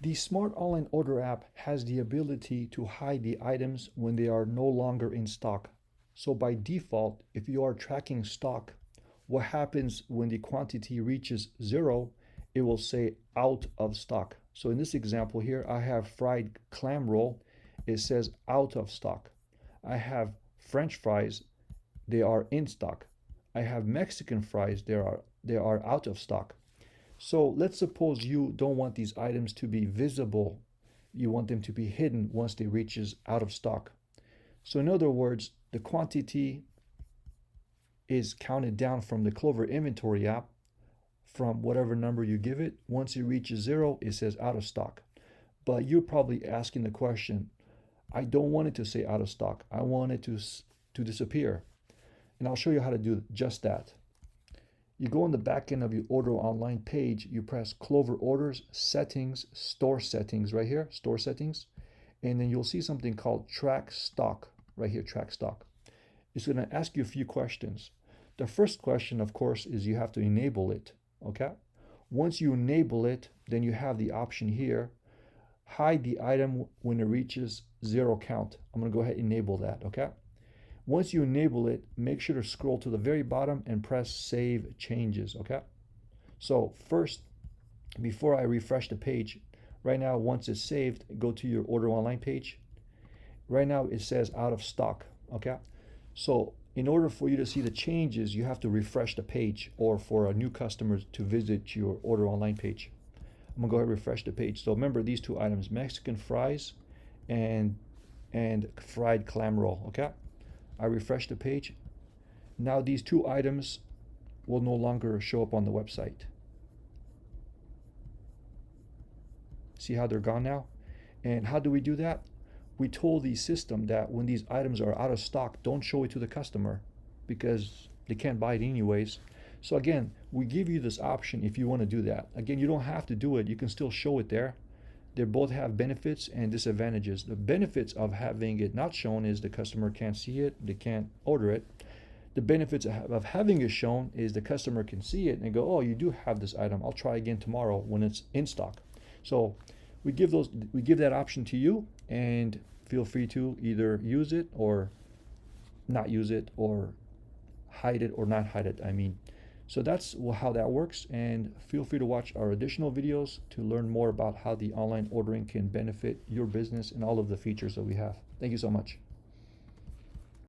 The Smart Online Order app has the ability to hide the items when they are no longer in stock. So by default, if you are tracking stock, what happens when the quantity reaches zero, it will say out of stock. So in this example here, I have fried clam roll. It says out of stock. I have French fries. They are in stock. I have Mexican fries. They are out of stock. So let's suppose you don't want these items to be visible. You want them to be hidden once they reaches out of stock. So in other words, the quantity is counted down from the Clover inventory app from whatever number you give it. Once it reaches zero, it says out of stock. But you're probably asking the question, I don't want it to say out of stock. I want it to disappear. And I'll show you how to do just that. You go on the back end of your Order Online page, you press Clover Orders, Settings, Store Settings right here, Store Settings, and then you'll see something called Track Stock right here, Track Stock. It's going to ask you a few questions. The first question, of course, is you have to enable it, okay? Once you enable it, then you have the option here, hide the item when it reaches zero count. I'm going to go ahead and enable that, okay? Once you enable it, make sure to scroll to the very bottom and press Save Changes, okay? So first, before I refresh the page, right now, once it's saved, go to your Order Online page. Right now, it says out of stock, okay? So in order for you to see the changes, you have to refresh the page, or for a new customer to visit your Order Online page. I'm gonna go ahead and refresh the page. So remember these two items, Mexican fries and fried clam roll, okay? I refresh the page. Now these two items will no longer show up on the website. See how they're gone now? And how do we do that? We told the system that when these items are out of stock, don't show it to the customer because they can't buy it anyways. So again, we give you this option if you want to do that. Again, you don't have to do it. You can still show it there. They both have benefits and disadvantages. The benefits of having it not shown is the customer can't see it, they can't order it. The benefits of having it shown is the customer can see it and go, oh, you do have this item. I'll try again tomorrow when it's in stock. So we give that option to you, and feel free to either use it or not use it, or hide it or not hide it, I mean. So that's how that works, and feel free to watch our additional videos to learn more about how the online ordering can benefit your business and all of the features that we have. Thank you so much.